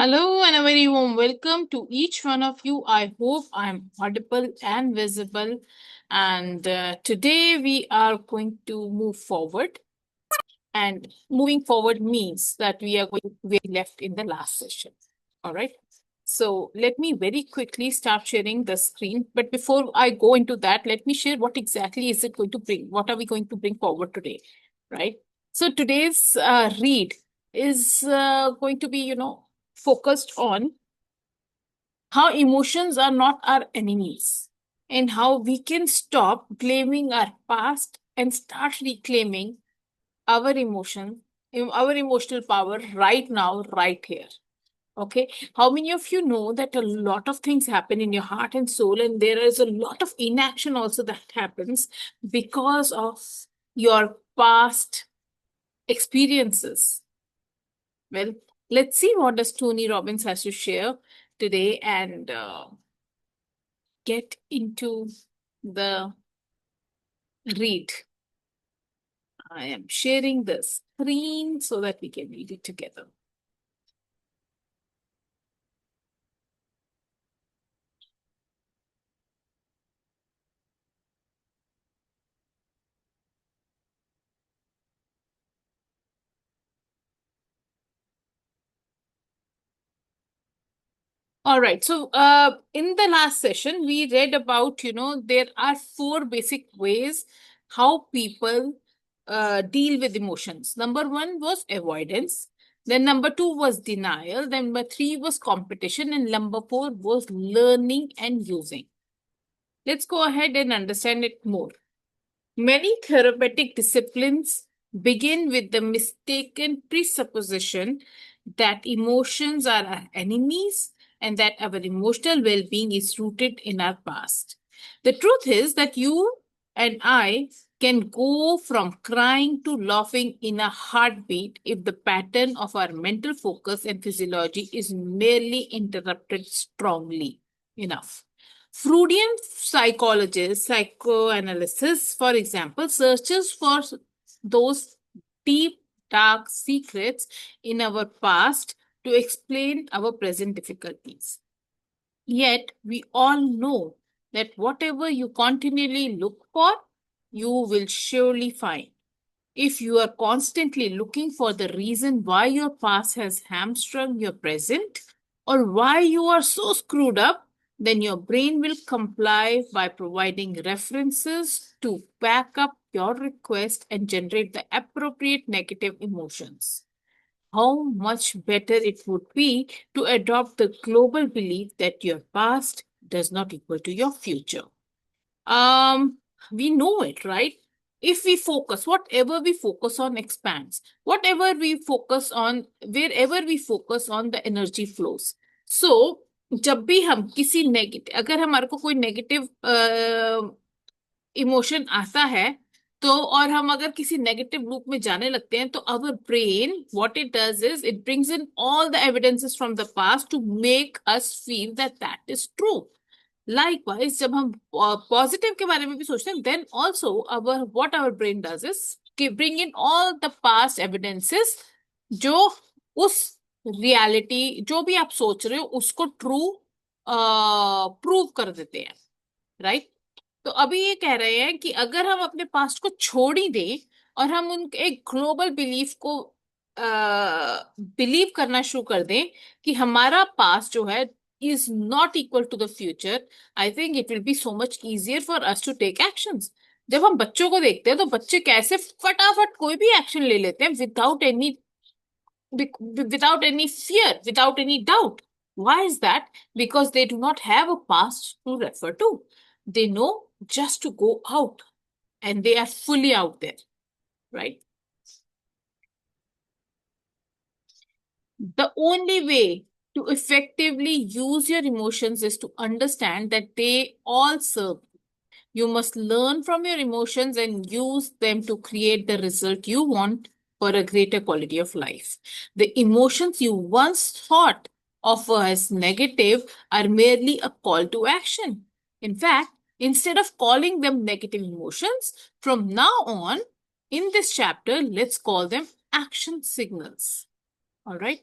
Hello and a very warm welcome to each one of you. I hope I'm audible and visible. And today we are going to move forward. And moving forward means that we are going where we left in the last session. All right. So let me very quickly start sharing the screen. But before I go into that, let me share what exactly is it going to bring? What are we going to bring forward today? Right. So today's read is going to be, focused on how emotions are not our enemies and how we can stop blaming our past and start reclaiming our emotion, our emotional power right now, right here. Okay. How many of you know that a lot of things happen in your heart and soul, and there is a lot of inaction also that happens because of your past experiences? Well, let's see what does Tony Robbins has to share today and get into the read. I am sharing the screen so that we can read it together. All right. So, in the last session, we read about, there are four basic ways how people deal with emotions. Number one was avoidance. Then number two was denial. Then number three was competition. And number four was learning and using. Let's go ahead and understand it more. Many therapeutic disciplines begin with the mistaken presupposition that emotions are our enemies and that our emotional well being is rooted in our past. The truth is that you and I can go from crying to laughing in a heartbeat if the pattern of our mental focus and physiology is merely interrupted strongly enough. Freudian psychologist, psychoanalysis, for example, searches for those deep, dark secrets in our past to explain our present difficulties. Yet, we all know that whatever you continually look for, you will surely find. If you are constantly looking for the reason why your past has hamstrung your present or why you are so screwed up, then your brain will comply by providing references to back up your request and generate the appropriate negative emotions. How much better it would be to adopt the global belief that your past does not equal to your future. Um, we know it, right? If we focus, whatever we focus on expands. Whatever we focus on, wherever we focus on, the energy flows. So, जब भी हम किसी negative, अगर हमारे को कोई negative emotion आता है, तो और हम अगर किसी नेगेटिव लूप में जाने लगते हैं, तो our brain what it does is it brings in all the evidences from the past to make us feel that that is true. Likewise, जब हम पॉजिटिव के बारे में भी सोचते हैं, then also what our brain does is bring in all the past evidences जो उस रियलिटी जो भी आप सोच रहे हो उसको ट्रू प्रूव कर देते हैं, राइट? तो अभी ये कह रहे हैं कि अगर हम अपने पास्ट को छोड़ ही दें और हम उनके एक ग्लोबल बिलीफ को बिलीव करना शुरू कर दें कि हमारा पास्ट जो है is not equal to the future, I think it will be so much easier for us to take actions. जब हम बच्चों को देखते हैं तो बच्चे कैसे फटाफट कोई भी एक्शन ले लेते हैं without any fear, without any doubt. Why is that? Because they do not have a past to refer to. They know just to go out and they are fully out there, right? The only way to effectively use your emotions is to understand that they all serve. You must learn from your emotions and use them to create the result you want for a greater quality of life. The emotions you once thought of as negative are merely a call to action. In fact, instead of calling them negative emotions, from now on, in this chapter, let's call them action signals. All right.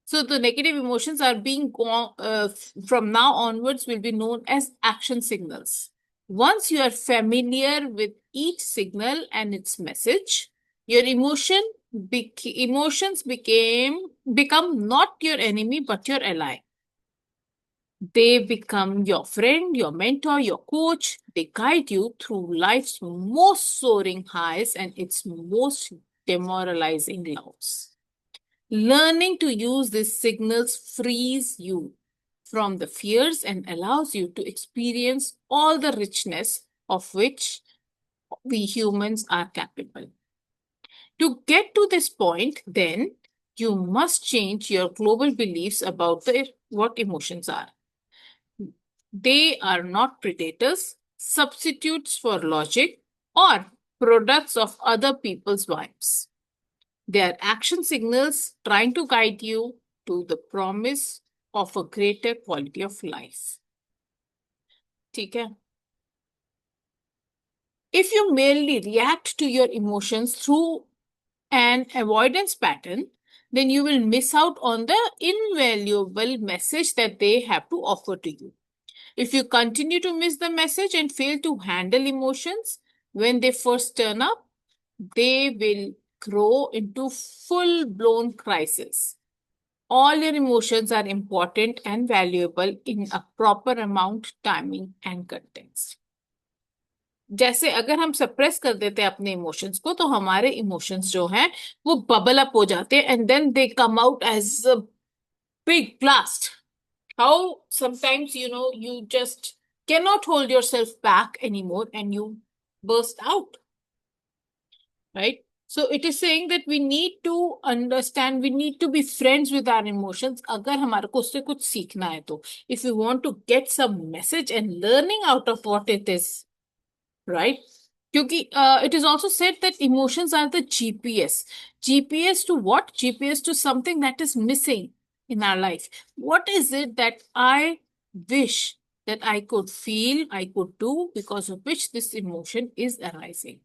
So the negative emotions are being from now onwards will be known as action signals. Once you are familiar with each signal and its message, your emotions become not your enemy but your ally. They become your friend, your mentor, your coach. They guide you through life's most soaring highs and its most demoralizing lows. Learning to use these signals frees you from the fears and allows you to experience all the richness of which we humans are capable. To get to this point, then, you must change your global beliefs about what emotions are. They are not predators, substitutes for logic, or products of other people's vibes. They are action signals trying to guide you to the promise of a greater quality of life. ठीक है? If you merely react to your emotions through an avoidance pattern, then you will miss out on the invaluable message that they have to offer to you. If you continue to miss the message and fail to handle emotions when they first turn up, they will grow into full-blown crisis. All your emotions are important and valuable in a proper amount, timing and context. जैसे अगर हम suppress कर देते हैं अपने emotions को तो हमारे इमोशंस जो हैं वो बबल अप हो जाते हैं and then they come out as a big blast. How sometimes you just cannot hold yourself back anymore and you burst out, right? So it is saying that we need to understand, we need to be friends with our emotions. अगर हमारे को उससे कुछ सीखना है तो, if we want to get some message and learning out of what it is, right? क्योंकि it is also said that emotions are the GPS. GPS to what? GPS to something that is missing in our life. What is it that I wish that I could feel, I could do, because of which this emotion is arising?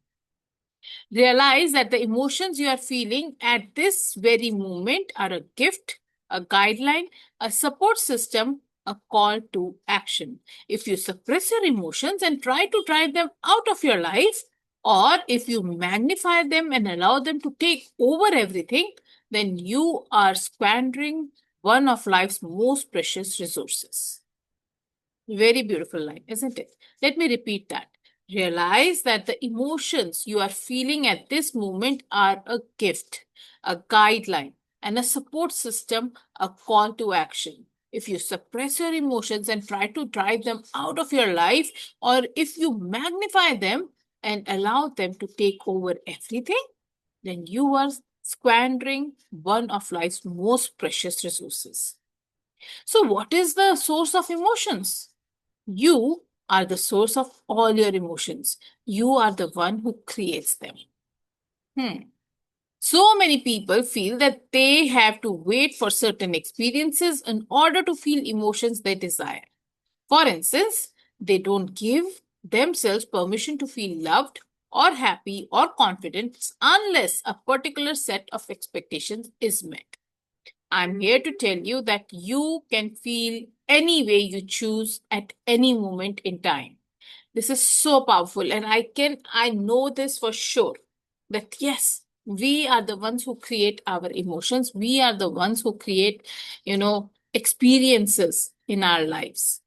Realize that the emotions you are feeling at this very moment are a gift, a guideline, a support system, a call to action. If you suppress your emotions and try to drive them out of your life, or if you magnify them and allow them to take over everything, then you are squandering one of life's most precious resources. Very beautiful line, isn't it? Let me repeat that. Realize that the emotions you are feeling at this moment are a gift, a guideline, and a support system, a call to action. If you suppress your emotions and try to drive them out of your life, or if you magnify them and allow them to take over everything, then you are squandering one of life's most precious resources. So, what is the source of emotions? You are the source of all your emotions. You are the one who creates them. So many people feel that they have to wait for certain experiences in order to feel emotions they desire. For instance, they don't give themselves permission to feel loved or happy or confident unless a particular set of expectations is met. I'm here to tell you that you can feel any way you choose at any moment in time. This is so powerful, and I know this for sure that yes, we are the ones who create our emotions. We are the ones who create, experiences in our lives.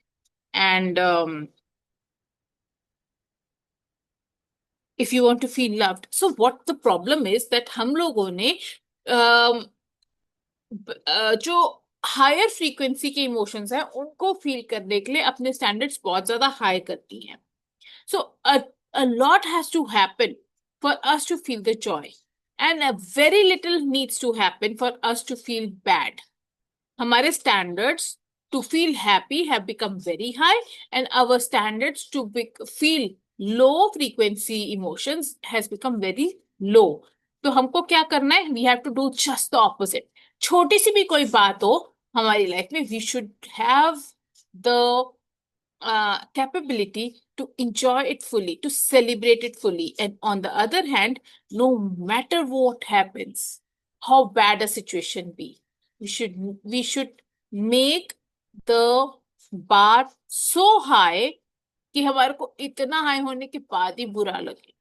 And if you want to feel loved, so what the problem is that हम लोगों ने जो higher frequency के emotions हैं उनको feel करने के लिए अपने स्टैंडर्ड्स बहुत ज्यादा हाई करती हैं. सो a lot has to happen for us to feel the joy, and a very little needs to happen for us to feel bad. हमारे standards to feel happy have become very high, and our standards to feel low frequency emotions has become very low. तो हमको क्या करना है? We have to do just the opposite. छोटी सी भी कोई बात हो हमारी लाइफ में, we should have the capability to enjoy it fully, to celebrate it fully. And on the other hand, no matter what happens, how bad a situation be, we should make the bar so high कि हमारे को इतना high होने के बाद ही बुरा लगे.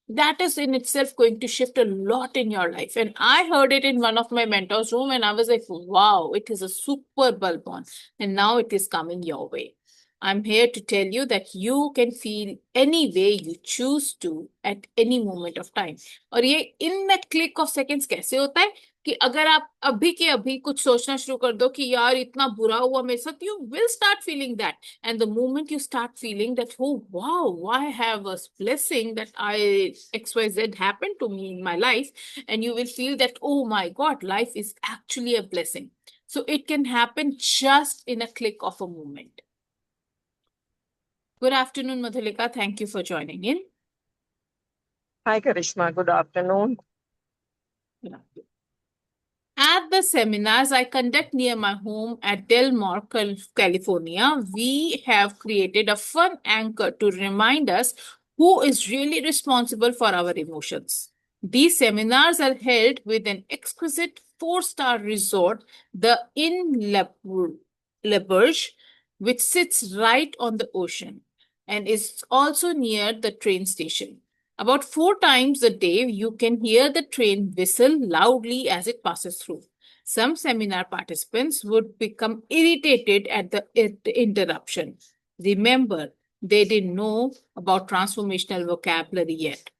That is in itself going to shift a lot in your life. And I heard it in one of my mentors' room, and I was like, wow, it is a super bulb on. And now it is coming your way. I'm here to tell you that you can feel any way you choose to at any moment of time. और ये in a click of seconds कैसे होता है कि अगर आप अभी के अभी कुछ सोचना शुरू कर दो कि यार इतना बुरा हुआ मेरे साथ, you will start feeling that. And the moment you start feeling that, oh wow, I have a blessing that XYZ happened to me in my life, and you will feel that, oh my God, life is actually a blessing. So it can happen just in a click of a moment. Good afternoon, Madhulika. Thank you for joining in. Hi, Karishma. Good afternoon. Good afternoon. At the seminars I conduct near my home at Del Mar, California, we have created a fun anchor to remind us who is really responsible for our emotions. These seminars are held with an exquisite 4-star resort, the Inn Le Bourge, which sits right on the ocean and is also near the train station. About 4 times a day, you can hear the train whistle loudly as it passes through. Some seminar participants would become irritated at the interruption. Remember, they didn't know about transformational vocabulary yet.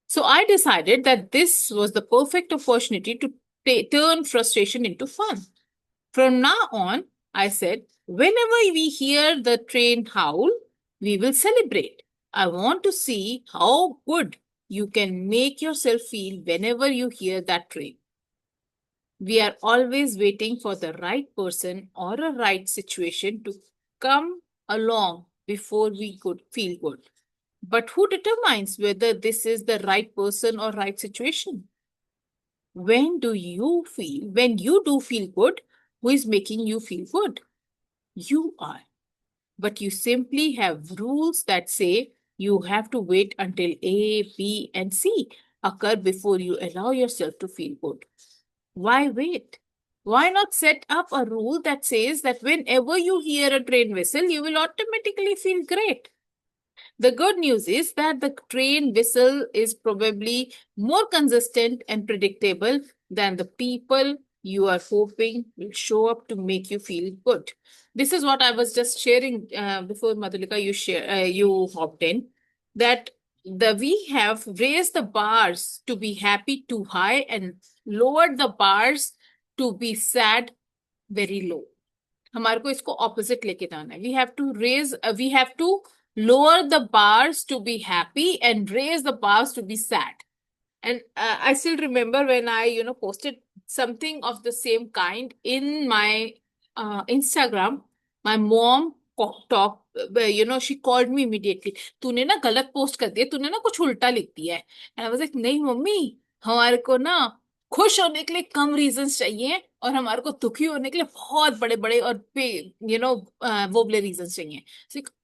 So I decided that this was the perfect opportunity to turn frustration into fun. From now on, I said, whenever we hear the train howl, we will celebrate. I want to see how good you can make yourself feel whenever you hear that train. We are always waiting for the right person or a right situation to come along before we could feel good. But who determines whether this is the right person or right situation? When you do feel good, who is making you feel good? You are. But you simply have rules that say you have to wait until A, B, and C occur before you allow yourself to feel good. Why wait? Why not set up a rule that says that whenever you hear a train whistle, you will automatically feel great? The good news is that the train whistle is probably more consistent and predictable than the people you are hoping will show up to make you feel good. This is what I was just sharing before Madhulika you hopped in, that we have raised the bars to be happy too high and lowered the bars to be sad very low. हमारे को इसको opposite लेके जाना है. We have to lower the bars to be happy and raise the bars to be sad. And I still remember when I, posted something of the same kind in my Instagram, my mom she called me immediately. तूने ना गलत post कर दिया, तूने ना कुछ उल्टा लिख दिया है. And I was like, नहीं मम्मी, हमारे को ना खुश होने के लिए कम रीजंस चाहिए और हमारे को दुखी होने के लिए बहुत बड़े बड़े और वो बड़े रीजंस चाहिए.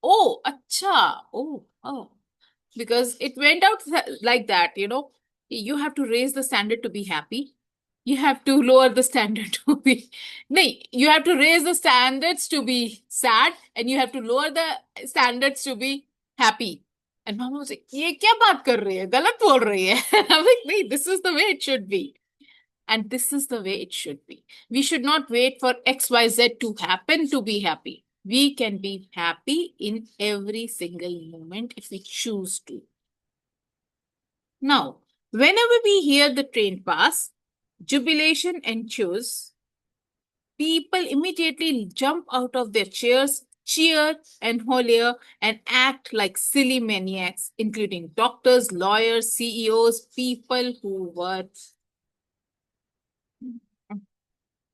ओ अच्छा, oh, because it went out like that, you have to raise the standard to be happy. You have to lower the standard to be no, you have to raise the standards to be sad, and you have to lower the standards to be happy. And mama was like, ये क्या बात कर रही है, गलत बोल रही है. I'm like, no, this is the way it should be. And this is the way it should be. We should not wait for XYZ to happen to be happy. We can be happy in every single moment if we choose to. Now, whenever we hear the train pass, jubilation ensues. People immediately jump out of their chairs, cheer and holler, and act like silly maniacs, including doctors, lawyers, CEOs, people who were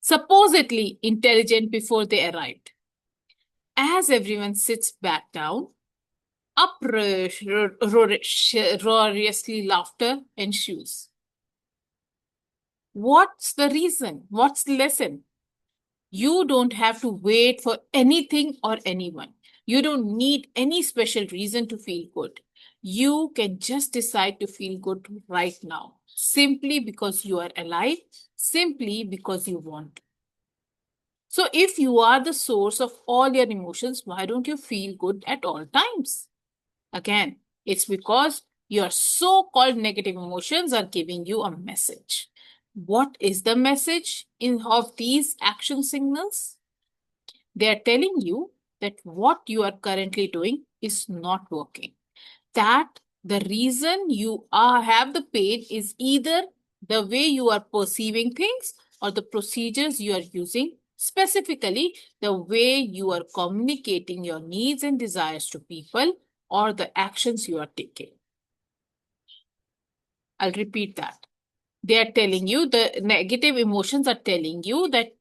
supposedly intelligent before they arrived. As everyone sits back down, uproariously laughter ensues. What's the reason? What's the lesson? You don't have to wait for anything or anyone. You don't need any special reason to feel good. You can just decide to feel good right now, simply because you are alive, simply because you want to. So if you are the source of all your emotions, why don't you feel good at all times? Again, it's because your so-called negative emotions are giving you a message. What is the message of these action signals? They are telling you that what you are currently doing is not working. That the reason you have the pain is either the way you are perceiving things or the procedures you are using, specifically the way you are communicating your needs and desires to people or the actions you are taking. I'll repeat that. They are telling you, the negative emotions are telling you that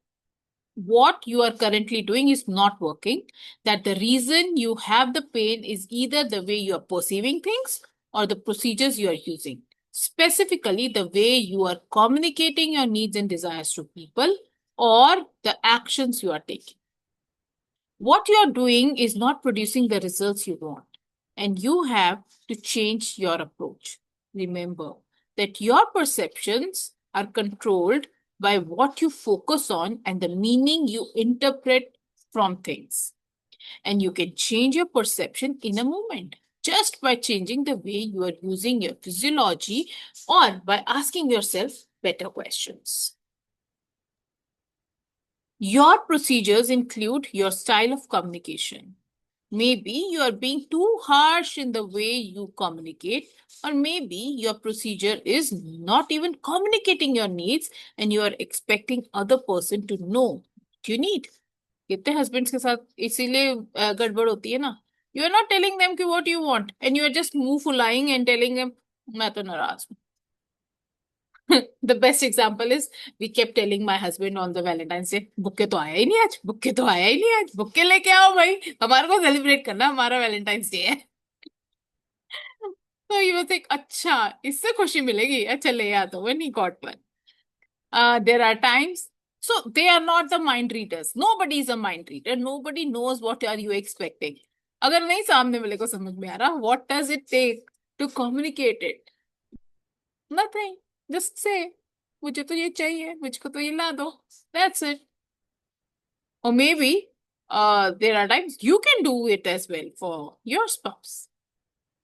what you are currently doing is not working, that the reason you have the pain is either the way you are perceiving things or the procedures you are using, specifically the way you are communicating your needs and desires to people or the actions you are taking. What you are doing is not producing the results you want, and you have to change your approach. Remember that your perceptions are controlled by what you focus on and the meaning you interpret from things. And you can change your perception in a moment just by changing the way you are using your physiology or by asking yourself better questions. Your procedures include your style of communication. Maybe you are being too harsh in the way you communicate, or maybe your procedure is not even communicating your needs and you are expecting other person to know what you need. कितने husbands के साथ इसीलिए गड़बड़ होती है ना. You are not telling them कि what you want and you are just मुंह फुलाइंग and telling them मैं तो नाराज हूँ. The best example is we kept telling my husband on the Valentine's Day, bouquet तो आया ही नहीं आज, बुक्के तो आया ही नहीं आज, बुक्के लेके आओ भाई, हमारे को सेलिब्रेट करना, हमारा वैलेंटाइंस डे है. तो he was like, अच्छा इससे खुशी मिलेगी, अच्छा ले आ तो when he got one. There are times, so they are not the mind readers. Nobody is a mind reader. Nobody knows what are you expecting. अगर नहीं सामने वाले को समझ में आ रहा, what does it take to communicate it? Nothing. Just say, मुझे तो ये चाहिए, मुझको तो ये ला दो. That's it. Or maybe there are times you can do it as well for your spouse.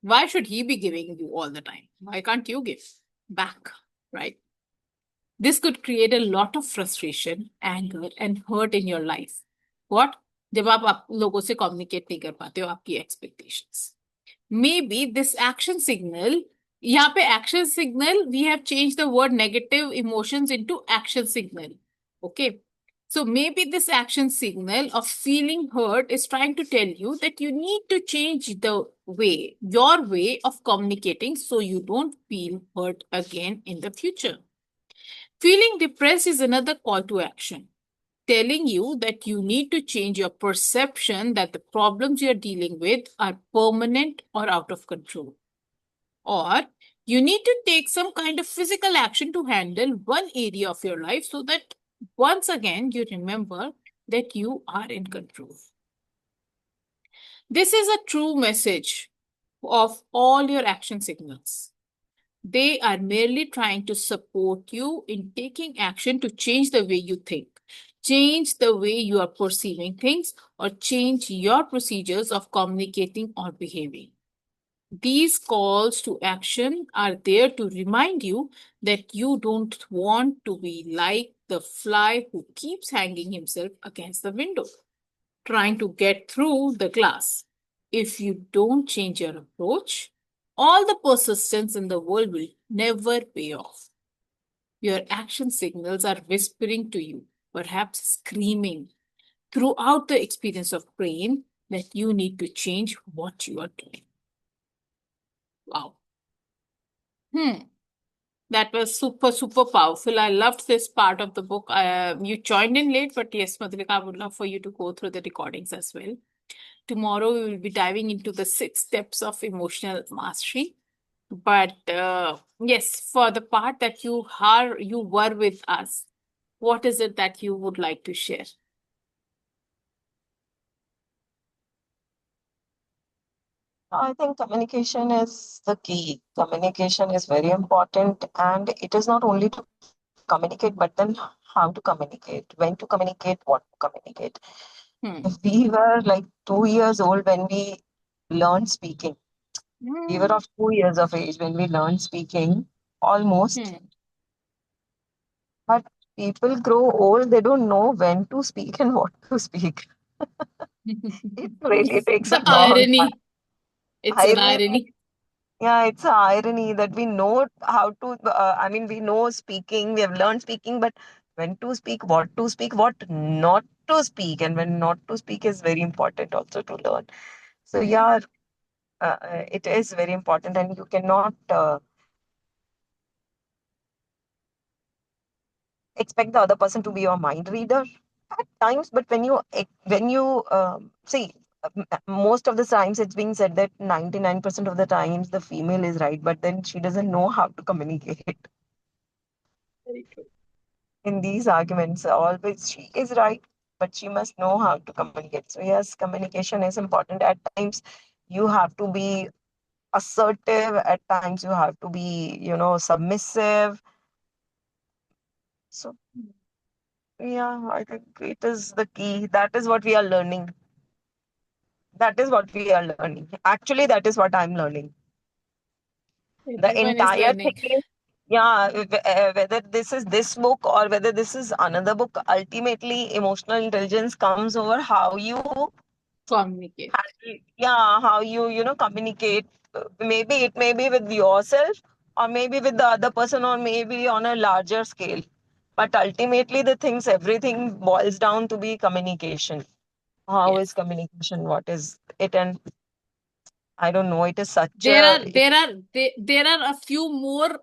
Why should he be giving you all the time? Why can't you give back, right? This could create a lot of frustration, anger, and hurt in your life. What? जब आप लोगों से communicate नहीं कर पाते हो आपकी expectations. Maybe this action signal, यहाँ पे action signal, we have changed the word negative emotions into action signal. Okay. So maybe this action signal of feeling hurt is trying to tell you that you need to change your way of communicating so you don't feel hurt again in the future. Feeling depressed is another call to action, telling you that you need to change your perception that the problems you're dealing with are permanent or out of control. Or you need to take some kind of physical action to handle one area of your life so that once again you remember that you are in control. This is a true message of all your action signals. They are merely trying to support you in taking action to change the way you think, change the way you are perceiving things, or change your procedures of communicating or behaving. These calls to action are there to remind you that you don't want to be like the fly who keeps hanging himself against the window, trying to get through the glass. If you don't change your approach, all the persistence in the world will never pay off. Your action signals are whispering to you, perhaps screaming throughout the experience of pain that you need to change what you are doing. Wow. That was super, super powerful. I loved this part of the book. You joined in late, but yes, Madhulika, I would love for you to go through the recordings as well. Tomorrow, we will be diving into the 6 steps of emotional mastery. But yes, for the part that you were with us, what is it that you would like to share? I think communication is the key. Communication is very important, and it is not only to communicate, but then how to communicate, when to communicate, what to communicate. Hmm. We were like 2 years old when we learned speaking. We were Hmm. of 2 years of age when we learned speaking, almost. Hmm. But people grow old, they don't know when to speak and what to speak. It really takes a The long time. irony. It's an Irony. irony. Yeah, it's an irony that we know how to, we know speaking, we have learned speaking, but when to speak, what not to speak, and when not to speak is very important also to learn. So, Hmm. yeah, it is very important, and you cannot expect the other person to be your mind reader at times. But when you see, most of the times it's being said that 99% of the times the female is right, but then she doesn't know how to communicate. Very true. In these arguments, always she is right, but she must know how to communicate. So, yes, communication is important. At times, you have to be assertive, at times, you have to be, submissive. So, yeah, I think it is the key. That is what we are learning. That is what we are learning. Actually, that is what I'm learning. The Everyone is entire learning. thing is, yeah, whether this is this book or whether this is another book, ultimately, emotional intelligence comes over how you Communicate. yeah, how you communicate. Maybe it may be with yourself, or maybe with the other person, or maybe on a larger scale. But ultimately, everything boils down to be communication. How is Yes. communication? What is it? And I don't know. It is such There a are there are there are a few more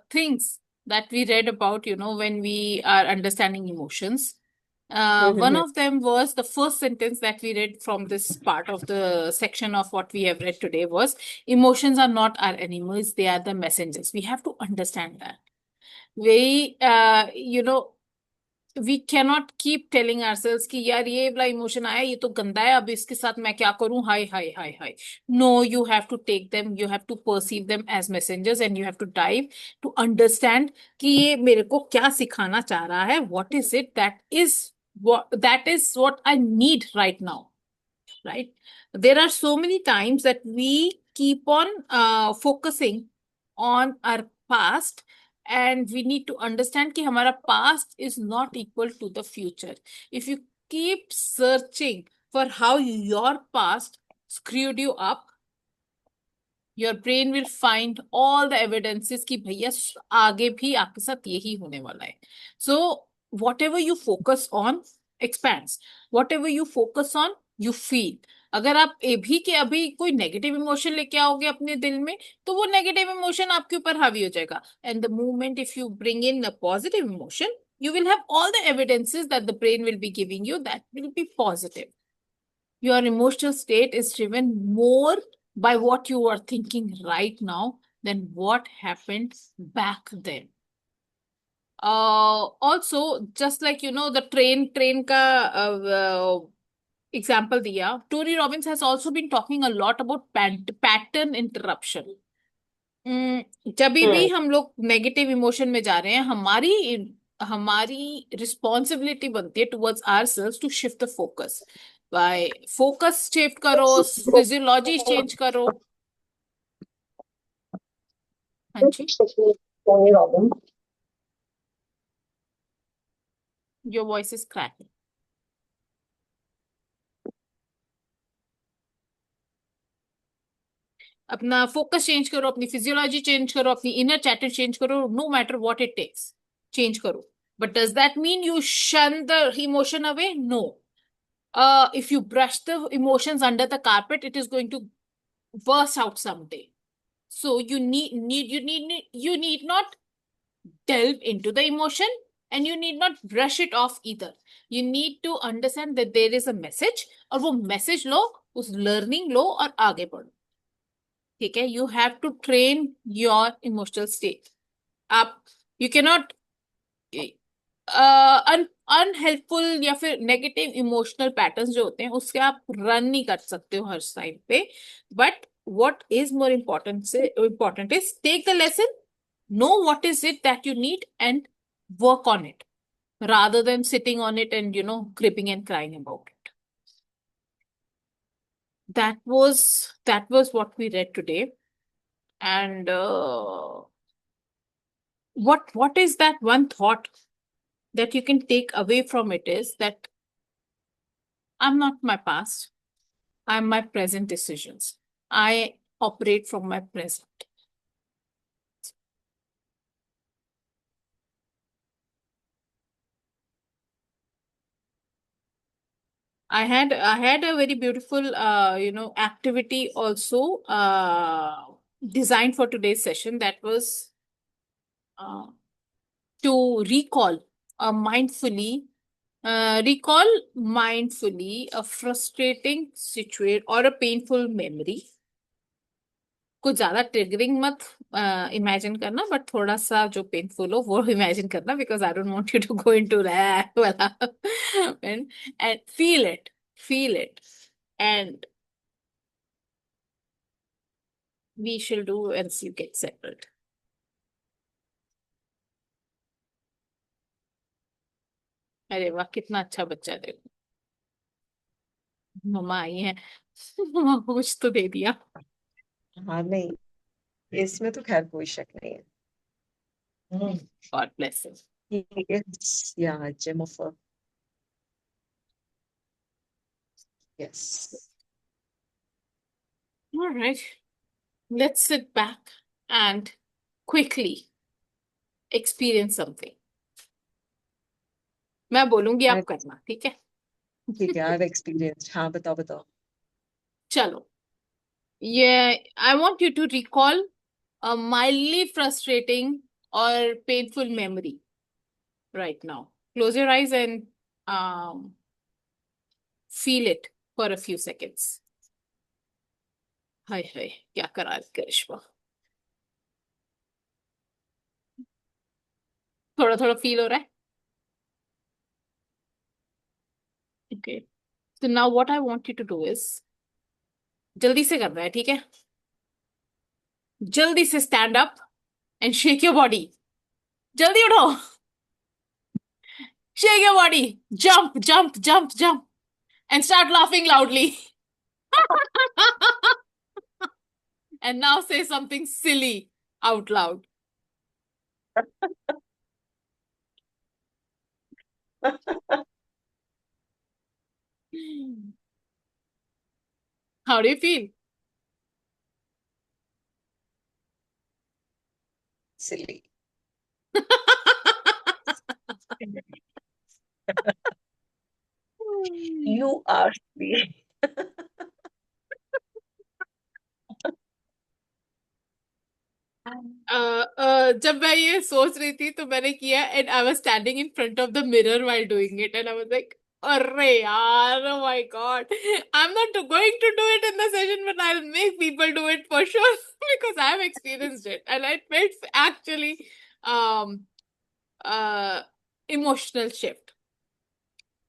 things that we read about, when we are understanding emotions. One Mhm. of them was the first sentence that we read from this part of the section of what we have read today was emotions are not our enemies, they are the messengers. We have to understand that. We cannot keep telling ourselves कि यार ये वाला emotion आया ये तो गंदा है अब इसके साथ मैं क्या करूं हाय हाय हाय हाय. No, you have to take them, you have to perceive them as messengers and you have to dive to understand कि ये मेरे को क्या सिखाना चाह रहा है. What is it that is what I need right now, right? There are so many times that we keep on focusing on our past, and we need to understand कि हमारा past is not equal to the future. If you keep searching for how your past screwed you up, your brain will find all the evidences कि भैया आगे भी आपके साथ यही होने वाला है. So whatever you focus on expands. Whatever you focus on, you feel. अगर आप अभी के अभी कोई नेगेटिव इमोशन लेके आओगे अपने दिल में, तो वो नेगेटिव इमोशन आपके ऊपर हावी हो जाएगा. And the moment if you bring in a positive emotion, you will have all the evidences that the brain will be giving you that will be positive. Your emotional state is driven more by what you are thinking right now than what happened back then. Also, just like the train ka example diya, Tony Robbins has also been talking a lot about pattern interruption. जब भी Hmm. हम लोग negative emotion में जा रहे हैं, हमारी हमारी रिस्पॉन्सिबिलिटी बनती है towards ourselves to shift the focus. By focus shift करो, फिजियोलॉजी चेंज करो. हाँ जी. Tony Robbins. Your voice is cracking. अपना फोकस चेंज करो, अपनी फिजियोलॉजी चेंज करो, अपनी इनर चैटर चेंज करो. No matter what it takes, change करो. But does that mean you shun the emotion away? No. If you brush the emotions under the carpet, it is going to burst out someday. So you need not delve into the emotion, and you need not brush it off either. You need to understand that there is a message, और वो message लो, उस learning लो और आगे बढ़ो. ठीक है? You have to train your emotional state. आप you cannot unhelpful या फिर नेगेटिव इमोशनल पैटर्न्स जो होते हैं उसके आप रन नहीं कर सकते हो हर टाइम पे. But what is more important is take the lesson, know what is it that you need, and work on it rather than sitting on it and, cripping and crying about it. That was what we read today. And what is that one thought that you can take away from it is that I'm not my past, I'm my present decisions. I operate from my present. I had a very beautiful activity also designed for today's session, that was uh, to recall mindfully a frustrating situation or a painful memory. कुछ ज्यादा triggering मत imagine करना, but थोड़ा सा जो painful हो वो imagine करना, because I don't want you to go into that वाला and feel it and we shall do once you get settled. अरे वाह, कितना अच्छा बच्चा है, देखो मम्मा आई है मम्मा को कुछ तो दे दिया. हाँ नहीं, इसमें तो खैर कोई शक नहीं है. God bless him. He is, yeah, gem of a, yes. All right, let's sit back and quickly experience something. मैं बोलूंगी, आप करना, ठीक है? ठीक है, I've experienced. हाँ बताओ बताओ. चलो, I want you to recall a mildly frustrating or painful memory right now. Close your eyes and feel it for a few seconds. हाय हाय, क्या करा करिश्मा. थोड़ा थोड़ा फील हो रहा है. Okay. So now what I want you to do is, जल्दी से करना है, ठीक है? जल्दी से stand up and shake your body. जल्दी उठो. Shake your body. Jump, jump, jump, jump. And start laughing loudly. And now say something silly out loud. How do you feel? Silly. You are silly. जब मैं ये सोच रही थी तो मैंने किया, and I was standing in front of the mirror while doing it, and I was like, अरे यार, oh my god, I'm not going to do it in the session, but I'll make people do it for sure because I've experienced it, and it felt actually emotional shift.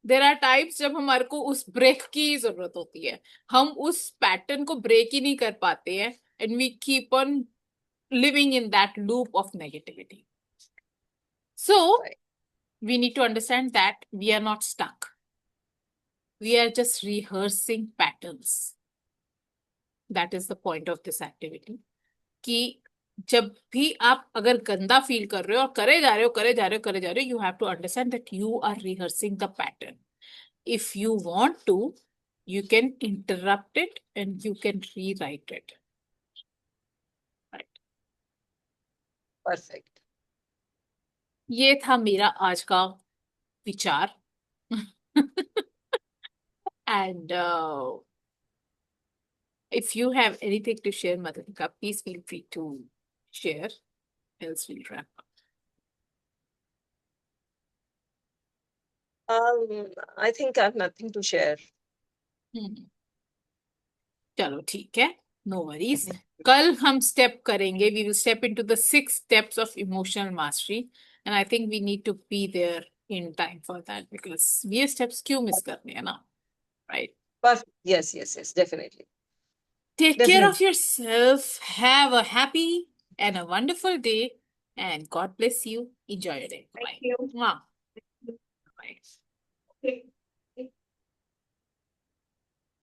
There are times जब हमारे को उस break की जरूरत होती है, हम उस पैटर्न को ब्रेक ही नहीं कर पाते हैं, and we keep on living in that loop of negativity. So we need to understand that we are not stuck. We are just rehearsing patterns. That is the point of this activity. कि जब भी आप अगर गंदा feel कर रहे हो और करे जा रहे हो, you have to understand that you are rehearsing the pattern. If you want to, you can interrupt it and you can rewrite it. Right. Perfect. ये था मेरा आज का विचार. And if you have anything to share, Madhurika, please feel free to share, else we'll wrap up. I think I have nothing to share. चलो ठीक है, no worries. कल हम step करेंगे, we will step into the 6 steps of emotional mastery, and I think we need to be there in time for that, because ये steps क्यों miss करने हैं ना, right? Perfect. Yes, definitely. Take care of yourself. Have a happy and a wonderful day, And God bless you. Enjoy your day. Thank Bye. you. Mwah. Bye. Okay.